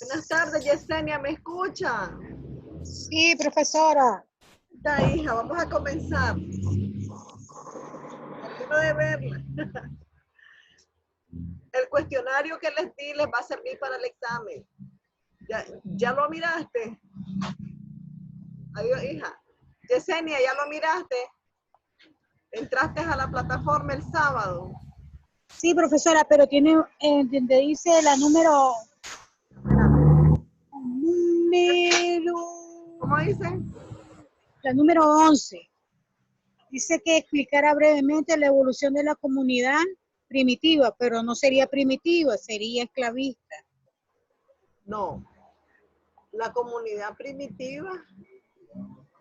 Buenas tardes, Yesenia, ¿me escucha? Sí, profesora. Está, hija, vamos a comenzar. Termino de verla. El cuestionario que les di les va a servir para el examen. ¿Ya lo miraste? Adiós, hija. Yesenia, ¿ya lo miraste? ¿Entraste a la plataforma el sábado? Sí, profesora, pero tiene, donde dice la número... ¿Cómo dicen? La número 11. Dice que explicara brevemente la evolución de la comunidad primitiva, pero no sería primitiva, sería esclavista. No. La comunidad primitiva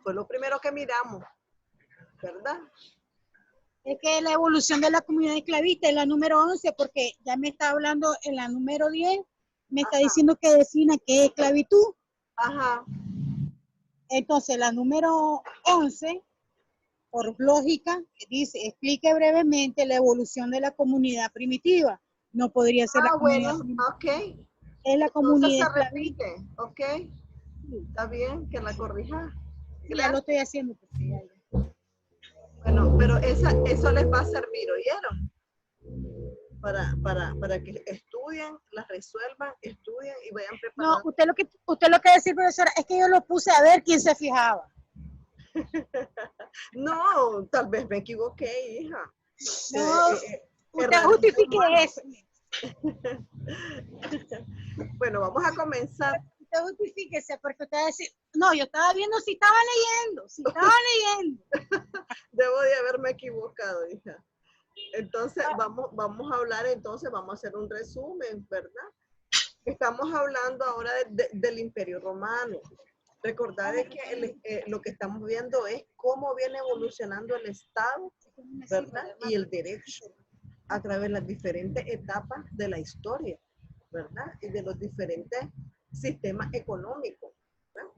fue lo primero que miramos, ¿verdad? Es que la evolución de la comunidad esclavista es la número 11, porque ya me está hablando en la número 10, me está diciendo que defina qué es esclavitud. Ajá. Entonces, la número 11, por lógica, dice, explique brevemente la evolución de la comunidad primitiva. No podría ser la comunidad Bueno, primitiva. ok. Es la Entonces comunidad se esclavista. repite, ¿ok? Sí, Está bien que la corrija. ya lo Gracias. estoy haciendo. Bueno, pero eso les va a servir, ¿oyeron? Para que estudien, las resuelvan, estudien y vayan No, preparando. usted lo que decir, profesora, es que yo lo puse a ver quién se fijaba. No, tal vez me equivoqué, hija. No, usted Errar es justifique humano. eso. Bueno, vamos a comenzar. Usted justifíquese, porque usted va a decir, no, yo estaba viendo si estaba leyendo, Debo de haberme equivocado, hija. Entonces, vamos a hablar, vamos a hacer un resumen, ¿verdad? Estamos hablando ahora del Imperio Romano. Recordad que lo que estamos viendo es cómo viene evolucionando el Estado, ¿verdad? Y el derecho a través de las diferentes etapas de la historia, ¿verdad? Y de los diferentes sistemas económicos, ¿verdad?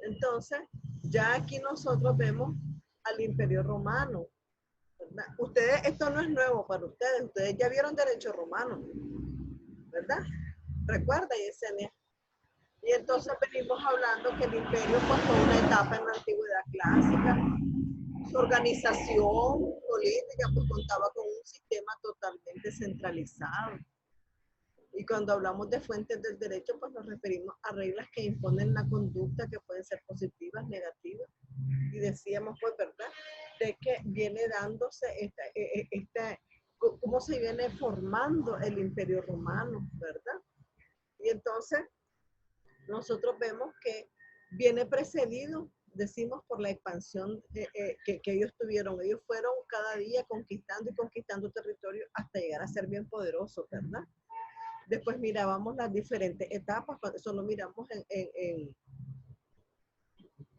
Entonces, ya aquí nosotros vemos al Imperio Romano, ¿verdad? Ustedes, esto no es nuevo para ustedes ya vieron derecho romano, ¿verdad? Recuerda, Yesenia. Y entonces venimos hablando que el imperio pues, fue una etapa en la antigüedad clásica. Su organización política pues, contaba con un sistema totalmente centralizado. Y cuando hablamos de fuentes del derecho, pues nos referimos a reglas que imponen la conducta, que pueden ser positivas, negativas. Y decíamos, pues, ¿verdad? De que viene dándose cómo se viene formando el imperio romano, ¿verdad? Y entonces nosotros vemos que viene precedido, decimos, por la expansión que ellos tuvieron. Ellos fueron cada día conquistando y conquistando territorio hasta llegar a ser bien poderosos, ¿verdad? Después mirábamos las diferentes etapas, eso lo miramos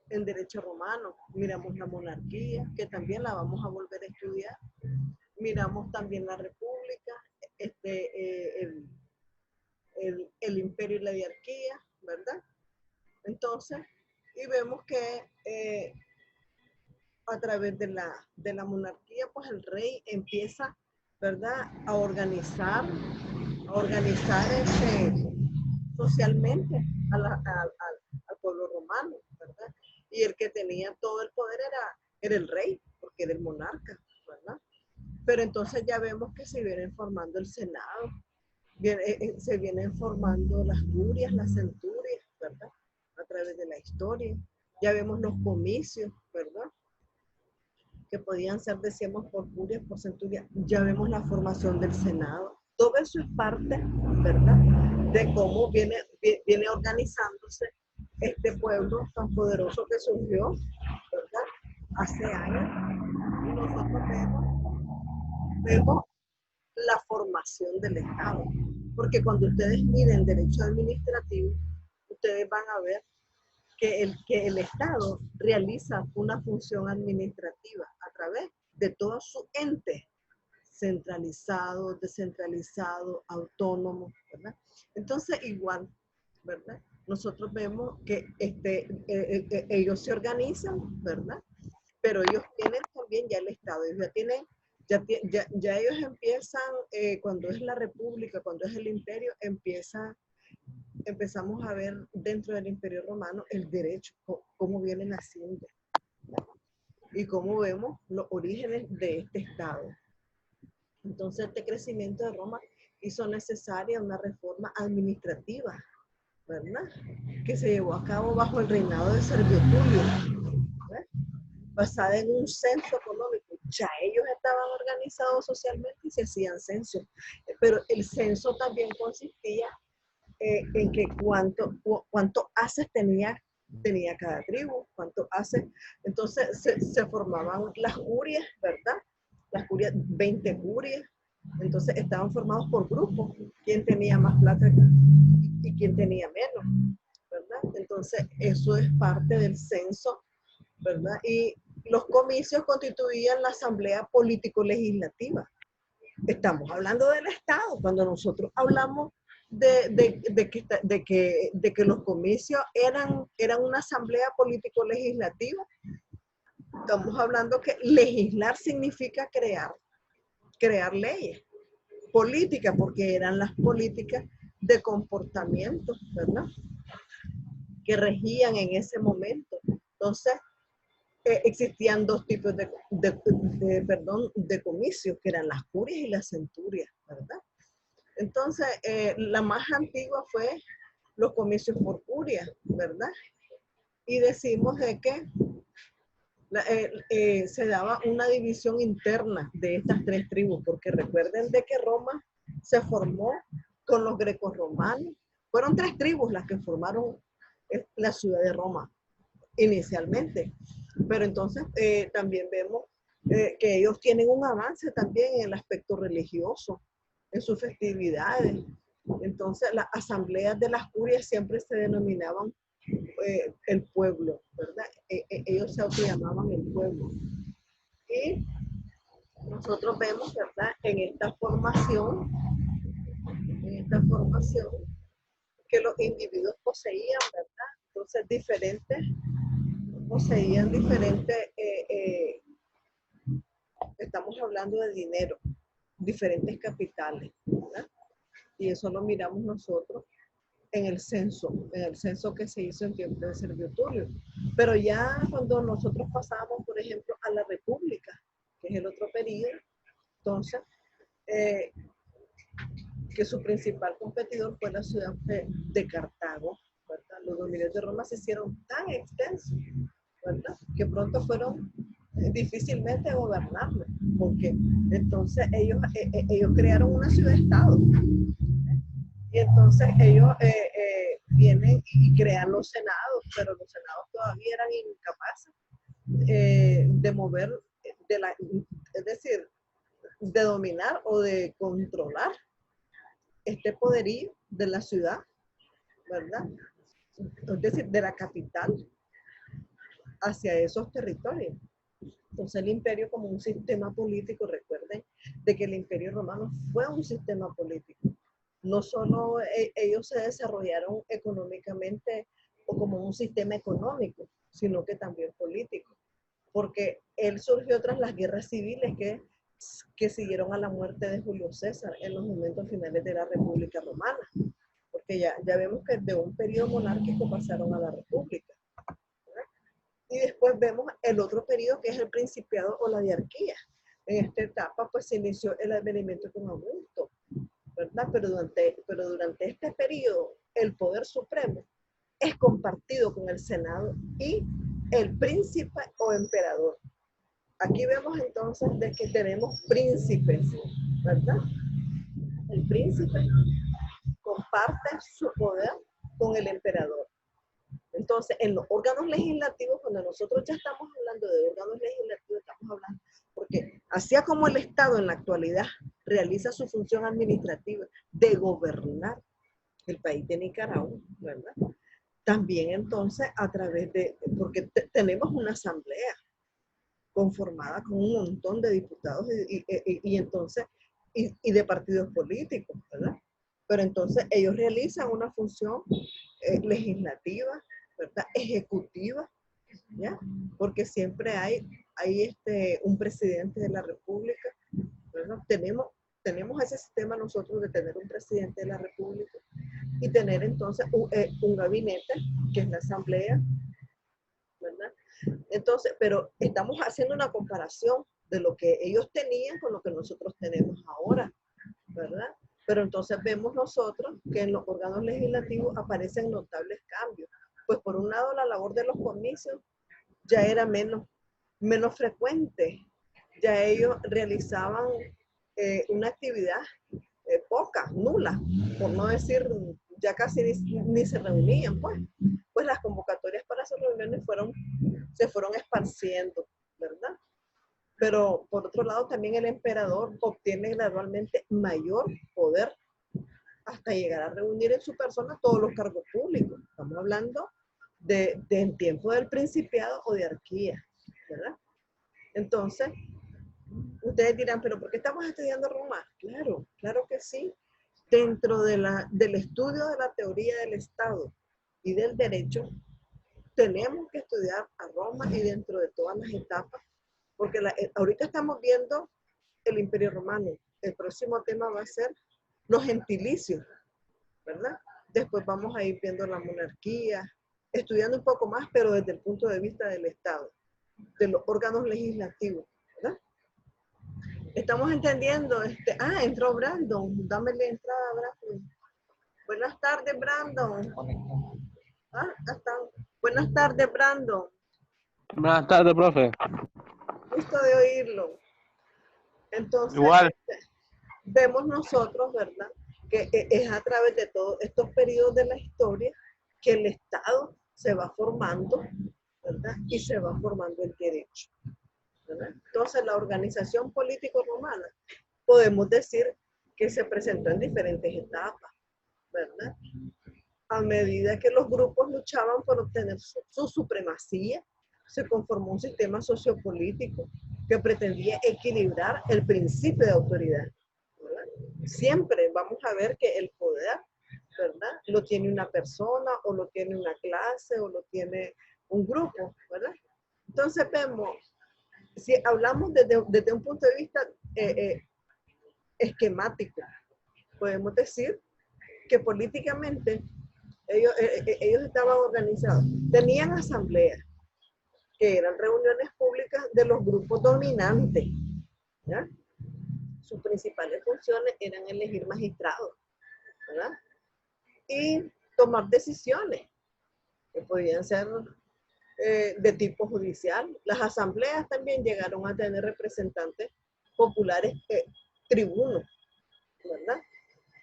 en derecho romano. Miramos la monarquía, que también la vamos a volver a estudiar. Miramos también la república, el imperio y la diarquía, ¿verdad? Entonces, y vemos que a través de la monarquía, pues el rey empieza, ¿verdad?, a organizar socialmente al pueblo romano, ¿verdad? Y el que tenía todo el poder era el rey, porque era el monarca, ¿verdad? Pero entonces ya vemos que se viene formando el Senado, se vienen formando las curias, las centurias, ¿verdad? A través de la historia. Ya vemos los comicios, ¿verdad? Que podían ser, decíamos, por curias, por centurias. Ya vemos la formación del Senado. Todo eso es parte, ¿verdad? De cómo viene organizándose este pueblo tan poderoso que surgió, ¿verdad? Hace años. Y nosotros vemos la formación del Estado. Porque cuando ustedes miden derecho administrativo, ustedes van a ver que el Estado realiza una función administrativa a través de todos sus entes, centralizado, descentralizado, autónomo, ¿verdad? Entonces, igual, ¿verdad? Nosotros vemos que ellos se organizan, ¿verdad? Pero ellos tienen también ya el Estado, ellos ya tienen ellos empiezan, cuando es la república, cuando es el imperio, empiezan empezamos a ver dentro del Imperio Romano el derecho, cómo viene naciendo y cómo vemos los orígenes de este Estado. Entonces, este crecimiento de Roma hizo necesaria una reforma administrativa, ¿verdad? Que se llevó a cabo bajo el reinado de Servio Tulio, ¿verdad? Basada en un censo económico. Ya ellos estaban organizados socialmente y se hacían censos, pero el censo también consistía en que cuánto haces tenía cada tribu, cuánto haces. Entonces se formaban las curias, ¿verdad? Las curias, 20 curias. Entonces estaban formados por grupos, quién tenía más plata y quién tenía menos, ¿verdad? Entonces eso es parte del censo, ¿verdad? Y los comicios constituían la asamblea político-legislativa. Estamos hablando del Estado. Cuando nosotros hablamos de que los comicios eran una asamblea político-legislativa, estamos hablando que legislar significa crear leyes, políticas, porque eran las políticas de comportamiento, ¿verdad? Que regían en ese momento. Entonces, existían dos tipos de comicios, que eran las curias y las centurias, ¿verdad? Entonces, la más antigua fue los comicios por curia, ¿verdad? Y decimos de que se daba una división interna de estas tres tribus, porque recuerden de que Roma se formó con los grecos romanos. Fueron tres tribus las que formaron la ciudad de Roma inicialmente, pero entonces también vemos que ellos tienen un avance también en el aspecto religioso, en sus festividades. Entonces las asambleas de las curias siempre se denominaban el pueblo, ¿verdad? Ellos se autollamaban el pueblo. Y nosotros vemos, ¿verdad? En esta formación, que los individuos poseían, ¿verdad? Entonces poseían diferentes, estamos hablando de dinero, diferentes capitales, ¿verdad? Y eso lo miramos nosotros en el censo que se hizo en tiempo de Servio Tulio. Pero ya cuando nosotros pasamos, por ejemplo, a la República, que es el otro periodo, entonces, que su principal competidor fue la ciudad de Cartago, ¿verdad? Los dominios de Roma se hicieron tan extensos, ¿verdad? Que pronto fueron difícilmente gobernables, porque entonces ellos crearon una ciudad-estado. Y entonces ellos vienen y crean los senados, pero los senados todavía eran incapaces de mover, es decir, de dominar o de controlar este poderío de la ciudad, ¿verdad? Es decir, de la capital hacia esos territorios. Entonces el imperio como un sistema político, recuerden de que el imperio romano fue un sistema político. No solo ellos se desarrollaron económicamente o como un sistema económico, sino que también político, porque él surgió tras las guerras civiles que siguieron a la muerte de Julio César en los momentos finales de la República Romana, porque ya vemos que de un periodo monárquico pasaron a la República. Y después vemos el otro periodo que es el principiado o la diarquía. En esta etapa pues se inició el advenimiento con Augusto, ¿verdad? Pero durante este periodo el poder supremo es compartido con el Senado y el príncipe o emperador. Aquí vemos entonces de que tenemos príncipes, ¿verdad? El príncipe comparte su poder con el emperador. Entonces, en los órganos legislativos, cuando nosotros ya estamos hablando de órganos legislativos, estamos hablando, porque así como el Estado en la actualidad realiza su función administrativa de gobernar el país de Nicaragua, ¿verdad? También entonces a través de, porque tenemos una asamblea conformada con un montón de diputados y entonces, y de partidos políticos, ¿verdad? Pero entonces ellos realizan una función legislativa, ¿verdad? Ejecutiva, ¿ya? Porque siempre hay un presidente de la República, ¿verdad? Tenemos tenemos ese sistema nosotros de tener un presidente de la República y tener entonces un gabinete, que es la Asamblea, ¿verdad? Entonces, pero estamos haciendo una comparación de lo que ellos tenían con lo que nosotros tenemos ahora, ¿verdad? Pero entonces vemos nosotros que en los órganos legislativos aparecen notables cambios. Pues por un lado la labor de los comicios ya era menos frecuente. Ya ellos realizaban una actividad poca, nula, por no decir ya casi ni se reunían, pues las convocatorias para sus reuniones se fueron esparciendo, ¿verdad? Pero por otro lado también el emperador obtiene gradualmente mayor poder hasta llegar a reunir en su persona todos los cargos públicos. Estamos hablando en tiempo del principiado o de arquía, ¿verdad? Entonces, ustedes dirán, pero ¿por qué estamos estudiando Roma? Claro, claro que sí. Dentro del estudio de la teoría del Estado y del derecho, tenemos que estudiar a Roma y dentro de todas las etapas, porque ahorita estamos viendo el Imperio Romano. El próximo tema va a ser los gentilicios, ¿verdad? Después vamos a ir viendo la monarquía, estudiando un poco más, pero desde el punto de vista del Estado, de los órganos legislativos, ¿verdad? Estamos entendiendo, entró Brandon, dámele entrada a Brandon. Buenas tardes, Brandon. Buenas tardes, Brandon. Buenas tardes, profe. Gusto de oírlo. Entonces, Igual. Vemos nosotros, ¿verdad? Que es a través de todos estos periodos de la historia que el Estado se va formando, ¿verdad? Y se va formando el derecho, ¿verdad? Entonces, la organización político-romana, podemos decir que se presentó en diferentes etapas, ¿verdad? A medida que los grupos luchaban por obtener su supremacía, se conformó un sistema sociopolítico que pretendía equilibrar el principio de autoridad, ¿verdad? Siempre vamos a ver que el poder, ¿verdad?, lo tiene una persona, o lo tiene una clase, o lo tiene un grupo, ¿verdad? Entonces vemos, si hablamos desde un punto de vista esquemático, podemos decir que políticamente ellos estaban organizados. Tenían asambleas, que eran reuniones públicas de los grupos dominantes, ¿ya? Sus principales funciones eran elegir magistrados, ¿verdad? Y tomar decisiones, que podían ser de tipo judicial. Las asambleas también llegaron a tener representantes populares, tribunos, ¿verdad?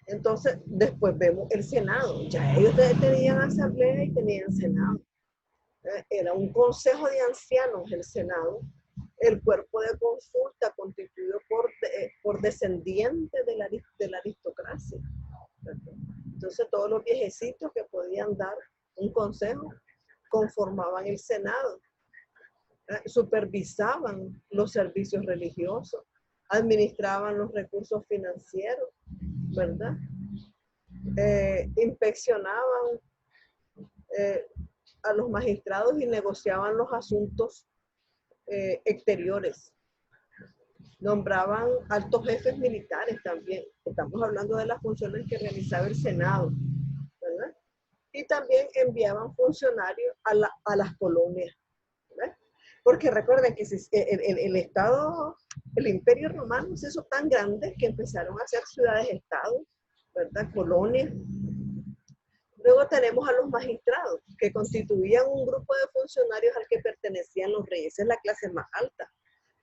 Entonces, después vemos el Senado. Ya ellos tenían asamblea y tenían Senado. Era un consejo de ancianos el Senado, el cuerpo de consulta constituido por descendientes de la aristocracia. Entonces, todos los viejecitos que podían dar un consejo conformaban el Senado, supervisaban los servicios religiosos, administraban los recursos financieros, ¿verdad? Inspeccionaban a los magistrados y negociaban los asuntos exteriores. Nombraban altos jefes militares también. Estamos hablando de las funciones que realizaba el Senado, ¿verdad? Y también enviaban funcionarios a las colonias, ¿verdad? Porque recuerden que el Estado, el Imperio Romano se hizo tan grande que empezaron a hacer ciudades-estados, ¿verdad? Colonias. Luego tenemos a los magistrados, que constituían un grupo de funcionarios al que pertenecían los reyes. Esa es la clase más alta,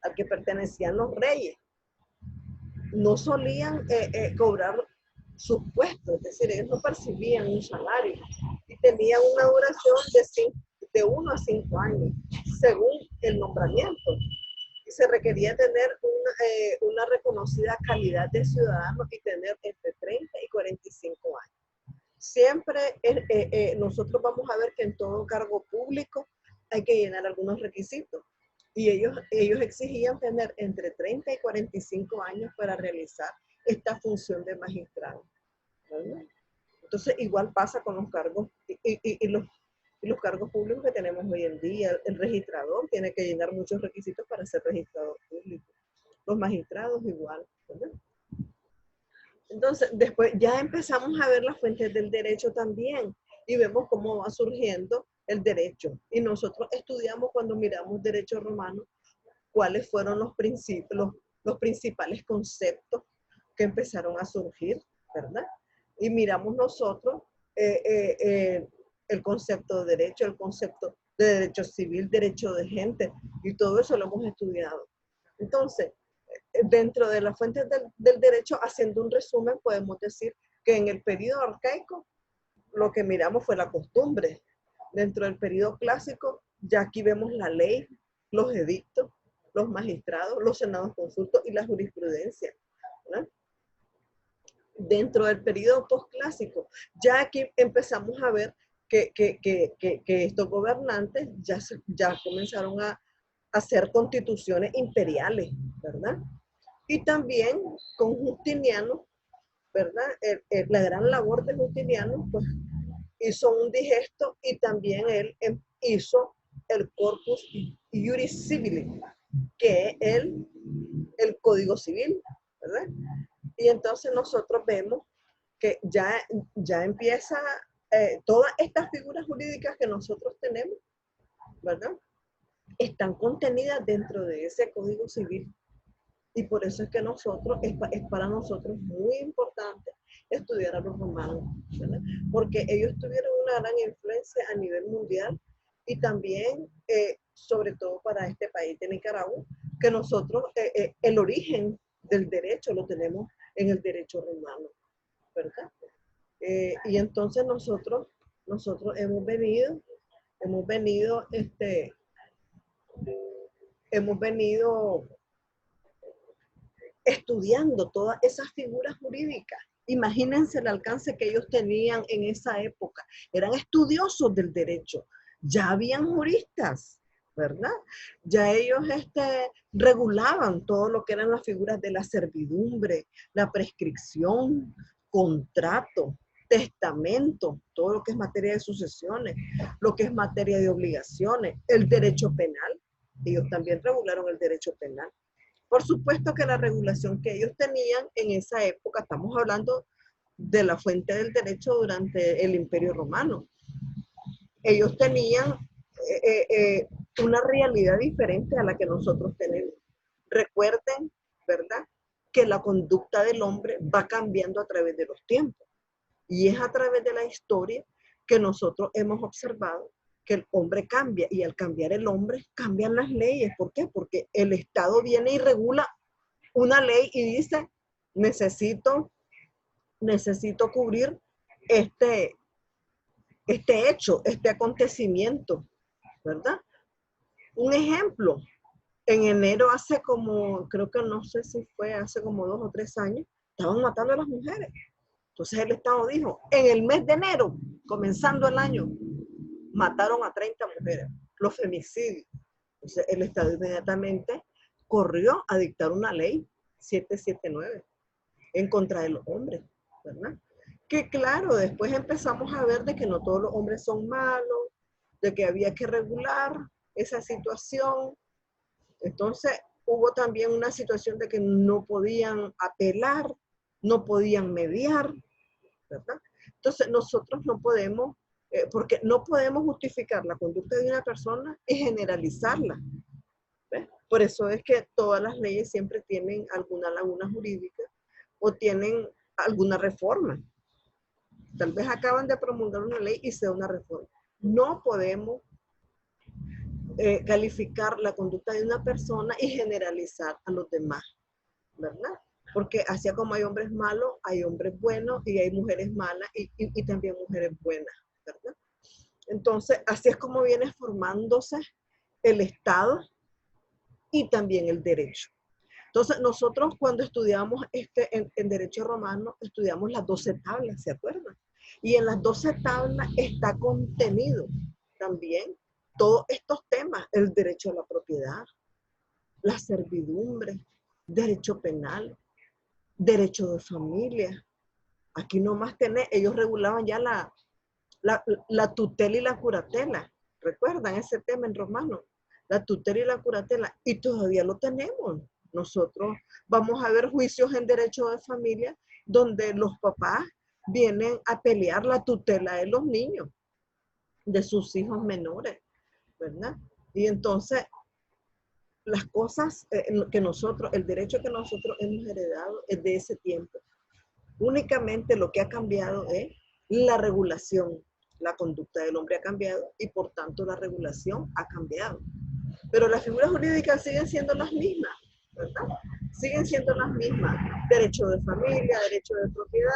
al que pertenecían los reyes. No solían cobrar sus puestos, es decir, ellos no percibían un salario y tenían una duración de 1 a 5 años, según el nombramiento. Y se requería tener una reconocida calidad de ciudadano y tener entre 30 y 45 años. Siempre nosotros vamos a ver que en todo cargo público hay que llenar algunos requisitos. Y ellos exigían tener entre 30 y 45 años para realizar esta función de magistrado, ¿verdad? Entonces, igual pasa con los cargos y los cargos públicos que tenemos hoy en día. El registrador tiene que llenar muchos requisitos para ser registrador público. Los magistrados igual, ¿verdad? Entonces, después ya empezamos a ver las fuentes del derecho también y vemos cómo va surgiendo el derecho. Y nosotros estudiamos cuando miramos derecho romano, cuáles fueron los principios, los principales conceptos que empezaron a surgir, ¿verdad? Y miramos nosotros el concepto de derecho, el concepto de derecho civil, derecho de gente, y todo eso lo hemos estudiado. Entonces, dentro de las fuentes del derecho, haciendo un resumen, podemos decir que en el periodo arcaico lo que miramos fue la costumbre. Dentro del periodo clásico, ya aquí vemos la ley, los edictos, los magistrados, los senados consultos y la jurisprudencia, ¿verdad? Dentro del periodo postclásico, ya aquí empezamos a ver que estos gobernantes ya comenzaron a hacer constituciones imperiales, ¿verdad? Y también con Justiniano, ¿verdad? La gran labor de Justiniano, pues hizo un digesto y también él hizo el Corpus Iuris Civilis, que es el Código Civil, ¿verdad? Y entonces nosotros vemos que ya empieza todas estas figuras jurídicas que nosotros tenemos, ¿verdad? Están contenidas dentro de ese Código Civil. Y por eso es que es para nosotros muy importante estudiar a los romanos, ¿verdad? Porque ellos tuvieron una gran influencia a nivel mundial y también, sobre todo para este país de Nicaragua, que nosotros el origen del derecho lo tenemos en el derecho romano, ¿verdad? Y entonces nosotros hemos venido estudiando todas esas figuras jurídicas. Imagínense el alcance que ellos tenían en esa época. Eran estudiosos del derecho. Ya habían juristas, ¿verdad? Ya ellos regulaban todo lo que eran las figuras de la servidumbre, la prescripción, contrato, testamento, todo lo que es materia de sucesiones, lo que es materia de obligaciones, el derecho penal. Ellos también regularon el derecho penal. Por supuesto que la regulación que ellos tenían en esa época, estamos hablando de la fuente del derecho durante el Imperio Romano, ellos tenían una realidad diferente a la que nosotros tenemos. Recuerden, ¿verdad?, que la conducta del hombre va cambiando a través de los tiempos. Y es a través de la historia que nosotros hemos observado que el hombre cambia, y al cambiar el hombre, cambian las leyes. ¿Por qué? Porque el Estado viene y regula una ley y dice, necesito cubrir este hecho, este acontecimiento, ¿verdad? Un ejemplo, en enero hace como, creo que no sé si fue hace como 2 o 3 años, estaban matando a las mujeres. Entonces el Estado dijo, en el mes de enero, comenzando el año, mataron a 30 mujeres, los femicidios. Entonces el Estado inmediatamente corrió a dictar una ley 779 en contra de los hombres, ¿verdad? Que claro, después empezamos a ver de que no todos los hombres son malos, de que había que regular esa situación. Entonces hubo también una situación de que no podían apelar, no podían mediar, ¿verdad? Entonces nosotros no podemos, porque no podemos justificar la conducta de una persona y generalizarla, ¿ves? Por eso es que todas las leyes siempre tienen alguna laguna jurídica o tienen alguna reforma. Tal vez acaban de promulgar una ley y sea una reforma. No podemos calificar la conducta de una persona y generalizar a los demás, ¿verdad? Porque así como hay hombres malos, hay hombres buenos y hay mujeres malas y también mujeres buenas, ¿verdad? Entonces, así es como viene formándose el Estado y también el derecho. Entonces, nosotros cuando estudiamos en derecho romano, estudiamos las 12 tablas, ¿se acuerdan? Y en las 12 tablas está contenido también todos estos temas, el derecho a la propiedad, la servidumbre, derecho penal, derecho de familia. Aquí nomás tenés, ellos regulaban ya la tutela y la curatela. ¿Recuerdan ese tema en romano? La tutela y la curatela. Y todavía lo tenemos. Nosotros vamos a ver juicios en derecho de familia donde los papás vienen a pelear la tutela de los niños, de sus hijos menores, ¿verdad? Y entonces, las cosas que nosotros, el derecho que nosotros hemos heredado es de ese tiempo. Únicamente lo que ha cambiado es la regulación. La conducta del hombre ha cambiado y por tanto la regulación ha cambiado. Pero las figuras jurídicas siguen siendo las mismas, ¿verdad? Siguen siendo las mismas. Derecho de familia, derecho de propiedad,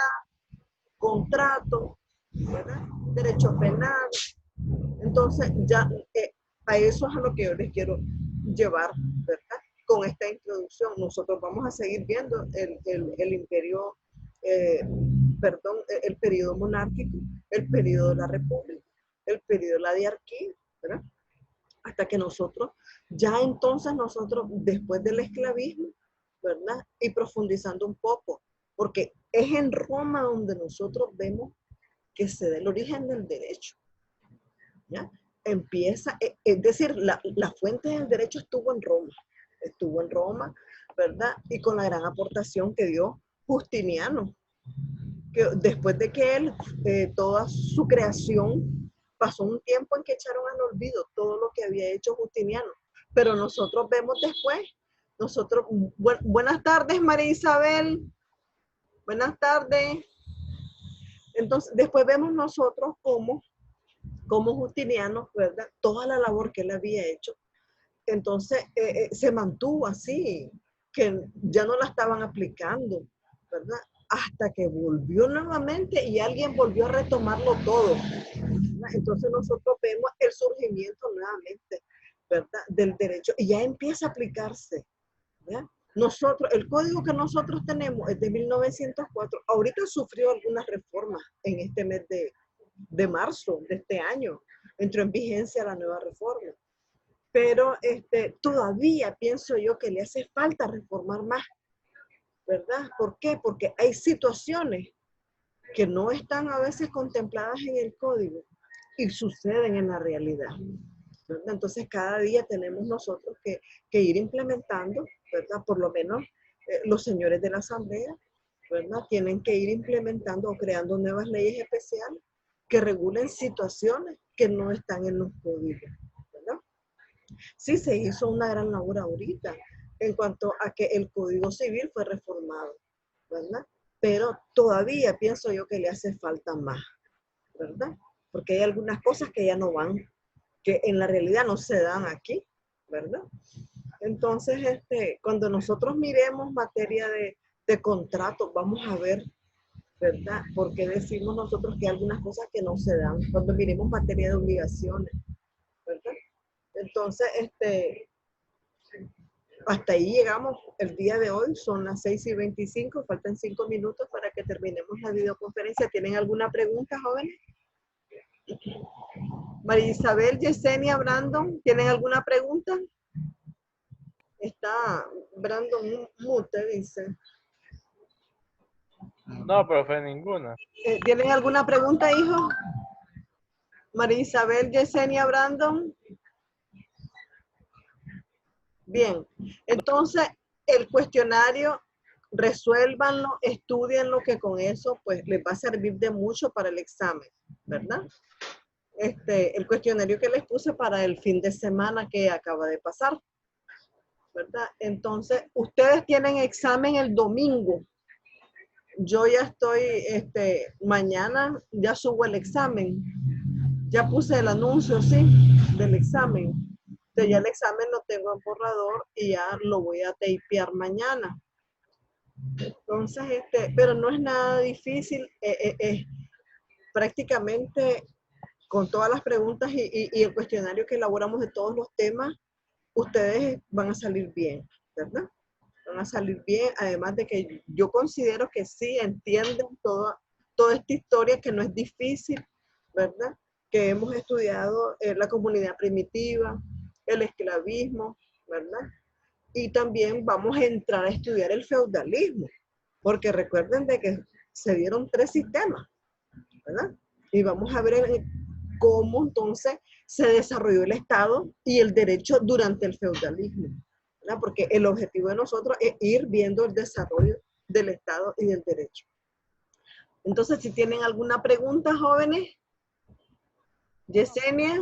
contrato, ¿verdad? Derecho penal. Entonces, ya a eso es a lo que yo les quiero llevar, ¿verdad? Con esta introducción, nosotros vamos a seguir viendo el imperio, el periodo monárquico, el periodo de la república, el periodo de la diarquía, ¿verdad? Hasta que nosotros, ya entonces nosotros, después del esclavismo, ¿verdad? Y profundizando un poco, porque es en Roma donde nosotros vemos que se da el origen del derecho, ¿ya? Empieza, es decir, la fuente del derecho estuvo en Roma, ¿verdad? Y con la gran aportación que dio Justiniano, que después de que él, toda su creación, pasó un tiempo en que echaron al olvido todo lo que había hecho Justiniano, pero nosotros vemos después, nosotros, buenas tardes María Isabel, buenas tardes. Entonces, después vemos nosotros como Justiniano, ¿verdad? Toda la labor que él había hecho. Entonces, se mantuvo así, que ya no la estaban aplicando, ¿verdad? Hasta que volvió nuevamente y alguien volvió a retomarlo todo, ¿verdad? Entonces nosotros vemos el surgimiento nuevamente, ¿verdad? Del derecho y ya empieza a aplicarse, ¿verdad? Nosotros, el código que nosotros tenemos es de 1904. Ahorita sufrió algunas reformas en este mes de marzo de este año. Entró en vigencia la nueva reforma. Pero todavía pienso yo que le hace falta reformar más, ¿verdad? ¿Por qué? Porque hay situaciones que no están a veces contempladas en el código y suceden en la realidad, ¿verdad? Entonces cada día tenemos nosotros que ir implementando, ¿verdad? Por lo menos los señores de la Asamblea, ¿verdad? Tienen que ir implementando o creando nuevas leyes especiales que regulen situaciones que no están en los códigos, ¿verdad? Sí se hizo una gran labor ahorita en cuanto a que el Código Civil fue reformado, ¿verdad? Pero todavía pienso yo que le hace falta más, ¿verdad? Porque hay algunas cosas que ya no van, que en la realidad no se dan aquí, ¿verdad? Entonces, cuando nosotros miremos materia de contratos, vamos a ver, ¿verdad? ¿Por qué decimos nosotros que hay algunas cosas que no se dan? Cuando miremos materia de obligaciones, ¿verdad? Entonces, hasta ahí llegamos el día de hoy, son las 6:25, faltan 5 minutos para que terminemos la videoconferencia. ¿Tienen alguna pregunta, jóvenes? María Isabel, Yesenia, Brandon, ¿tienen alguna pregunta? Está Brandon mute, dice. No, profe, ninguna. ¿Tienen alguna pregunta, hijo? María Isabel, Yesenia, Brandon. Bien, entonces el cuestionario, resuélvanlo, estudienlo, que con eso pues les va a servir de mucho para el examen, ¿verdad? El cuestionario que les puse para el fin de semana que acaba de pasar, ¿verdad? Entonces, ustedes tienen examen el domingo. Yo ya estoy, mañana ya subo el examen. Ya puse el anuncio, sí, del examen. Entonces ya el examen lo tengo en borrador y ya lo voy a tapear mañana. Entonces, pero no es nada difícil, prácticamente con todas las preguntas y el cuestionario que elaboramos de todos los temas, ustedes van a salir bien, ¿verdad? Van a salir bien, además de que yo considero que sí entienden toda esta historia, que no es difícil, ¿verdad? Que hemos estudiado la comunidad primitiva, el esclavismo, ¿verdad? Y también vamos a entrar a estudiar el feudalismo, porque recuerden de que se dieron 3 sistemas, ¿verdad? Y vamos a ver cómo entonces se desarrolló el Estado y el derecho durante el feudalismo, ¿verdad? Porque el objetivo de nosotros es ir viendo el desarrollo del Estado y del derecho. Entonces, si tienen alguna pregunta, jóvenes, Yesenia,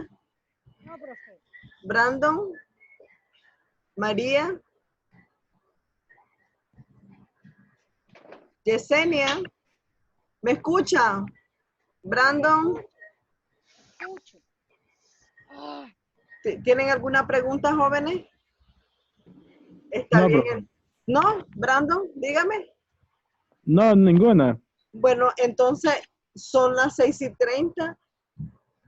No, profe. Brandon, María, Yesenia, ¿me escucha? Brandon, Escucho. Ah, ¿tienen alguna pregunta, jóvenes? ¿Está No, bien? profe. ¿No? Brandon, dígame. No, ninguna. Bueno, entonces son las 6:30.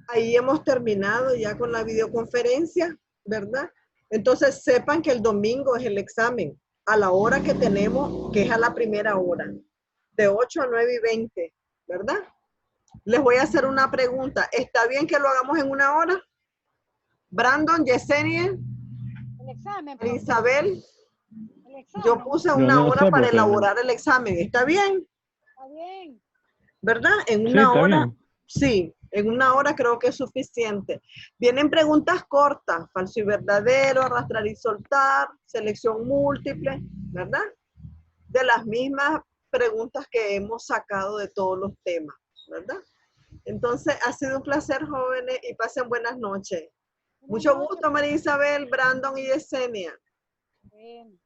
Ahí hemos terminado ya con la videoconferencia, ¿verdad? Entonces sepan que el domingo es el examen a la hora que tenemos, que es a la primera hora, de 8 a 9:20, ¿verdad? Les voy a hacer una pregunta. ¿Está bien que lo hagamos en una hora? Brandon, Yesenia, el examen, profe. Isabel, El examen. yo puse Yo una no hora sé, para profe. elaborar el examen. ¿Está bien? Está bien. ¿Verdad? En Sí, una está hora, bien. sí, en una hora creo que es suficiente. Vienen preguntas cortas, falso y verdadero, arrastrar y soltar, selección múltiple, ¿verdad? De las mismas preguntas que hemos sacado de todos los temas, ¿verdad? Entonces, ha sido un placer, jóvenes, y pasen buenas noches. Mucho gusto, María Isabel, Brandon y Yesenia. Bien.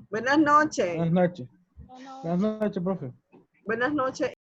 Buenas noches. Buenas noches. Buenas Buenas noches. noches, profe. Buenas noches.